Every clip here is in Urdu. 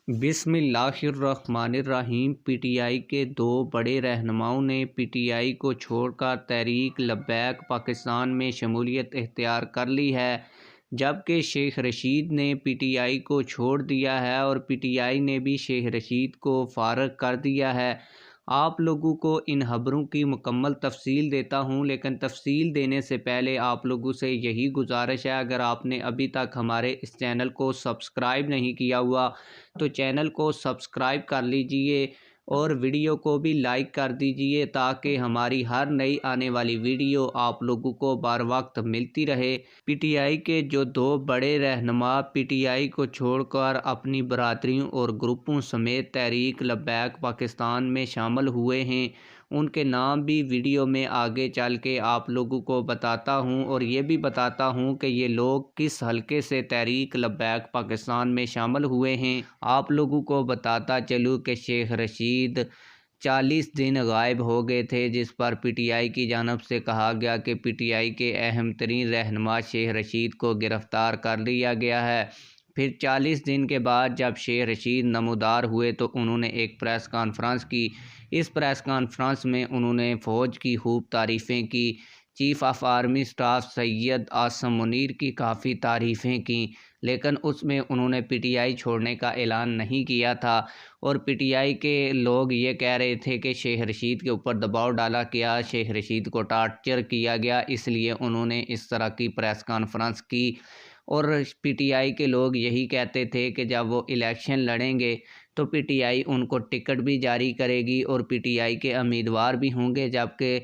بسم اللہ الرحمن الرحیم۔ پی ٹی آئی کے دو بڑے رہنماؤں نے پی ٹی آئی کو چھوڑ کر تحریک لبیک پاکستان میں شمولیت اختیار کر لی ہے، جبکہ شیخ رشید نے پی ٹی آئی کو چھوڑ دیا ہے اور پی ٹی آئی نے بھی شیخ رشید کو فارغ کر دیا ہے۔ آپ لوگوں کو ان خبروں کی مکمل تفصیل دیتا ہوں، لیکن تفصیل دینے سے پہلے آپ لوگوں سے یہی گزارش ہے، اگر آپ نے ابھی تک ہمارے اس چینل کو سبسکرائب نہیں کیا ہوا تو چینل کو سبسکرائب کر لیجئے اور ویڈیو کو بھی لائک کر دیجئے تاکہ ہماری ہر نئی آنے والی ویڈیو آپ لوگوں کو بر وقت ملتی رہے۔ پی ٹی آئی کے جو دو بڑے رہنما پی ٹی آئی کو چھوڑ کر اپنی برادریوں اور گروپوں سمیت تحریک لبیک پاکستان میں شامل ہوئے ہیں، ان کے نام بھی ویڈیو میں آگے چل کے آپ لوگوں کو بتاتا ہوں، اور یہ بھی بتاتا ہوں کہ یہ لوگ کس حلقے سے تحریک لبیک پاکستان میں شامل ہوئے ہیں۔ آپ لوگوں کو بتاتا چلوں کہ شیخ رشید 40 دن غائب ہو گئے تھے، جس پر پی ٹی آئی کی جانب سے کہا گیا کہ پی ٹی آئی کے اہم ترین رہنما شیخ رشید کو گرفتار کر لیا گیا ہے۔ پھر 40 دن کے بعد جب شیخ رشید نمودار ہوئے تو انہوں نے ایک پریس کانفرنس کی۔ اس پریس کانفرنس میں انہوں نے فوج کی خوب تعریفیں کی، chief of army staff Syed Asim Munir کی کافی تعریفیں کیں، لیکن اس میں انہوں نے پی ٹی آئی چھوڑنے کا اعلان نہیں کیا تھا، اور پی ٹی آئی کے لوگ یہ کہہ رہے تھے کہ شیخ رشید کے اوپر دباؤ ڈالا گیا، شیخ رشید کو ٹارچر کیا گیا، اس لیے انہوں نے اس طرح کی پریس کانفرنس کی۔ اور پی ٹی آئی کے لوگ یہی کہتے تھے کہ جب وہ الیکشن لڑیں گے تو پی ٹی آئی ان کو ٹکٹ بھی جاری کرے گی اور پی ٹی آئی کے امیدوار بھی ہوں گے، جبکہ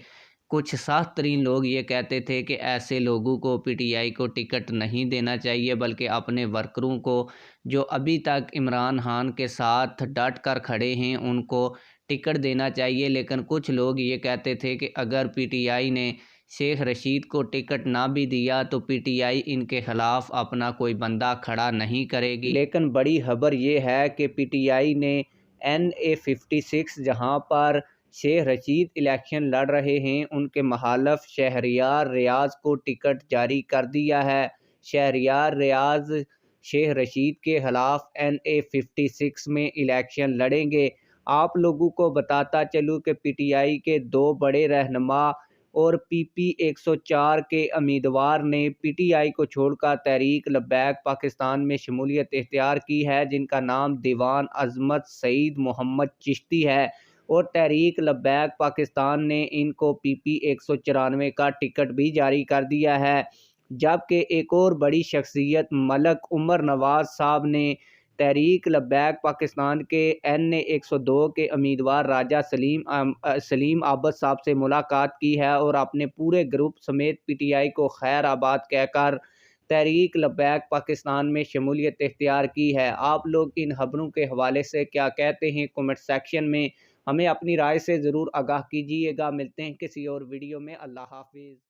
کچھ سخت ترین لوگ یہ کہتے تھے کہ ایسے لوگوں کو پی ٹی آئی کو ٹکٹ نہیں دینا چاہیے، بلکہ اپنے ورکروں کو جو ابھی تک عمران خان کے ساتھ ڈٹ کر کھڑے ہیں ان کو ٹکٹ دینا چاہیے۔ لیکن کچھ لوگ یہ کہتے تھے کہ اگر پی ٹی آئی نے شیخ رشید کو ٹکٹ نہ بھی دیا تو پی ٹی آئی ان کے خلاف اپنا کوئی بندہ کھڑا نہیں کرے گی۔ لیکن بڑی خبر یہ ہے کہ پی ٹی آئی نے NA56 جہاں پر شیخ رشید الیکشن لڑ رہے ہیں ان کے مخالف شہریار ریاض کو ٹکٹ جاری کر دیا ہے۔ شہریار ریاض شیخ رشید کے خلاف NA56 میں الیکشن لڑیں گے۔ آپ لوگوں کو بتاتا چلوں کہ پی ٹی آئی کے دو بڑے رہنما اور PP 104 کے امیدوار نے پی ٹی آئی کو چھوڑ کر تحریک لبیک پاکستان میں شمولیت اختیار کی ہے، جن کا نام دیوان عظمت سعید محمد چشتی ہے، اور تحریک لبیک پاکستان نے ان کو PP 194 کا ٹکٹ بھی جاری کر دیا ہے۔ جبکہ ایک اور بڑی شخصیت ملک عمر نواز صاحب نے تحریک لبیک پاکستان کے NA102 کے امیدوار راجہ سلیم عابد صاحب سے ملاقات کی ہے اور اپنے پورے گروپ سمیت پی ٹی آئی کو خیر آباد کہہ کر تحریک لبیک پاکستان میں شمولیت اختیار کی ہے۔ آپ لوگ ان خبروں کے حوالے سے کیا کہتے ہیں؟ کمنٹ سیکشن میں ہمیں اپنی رائے سے ضرور آگاہ کیجیے گا۔ ملتے ہیں کسی اور ویڈیو میں۔ اللہ حافظ۔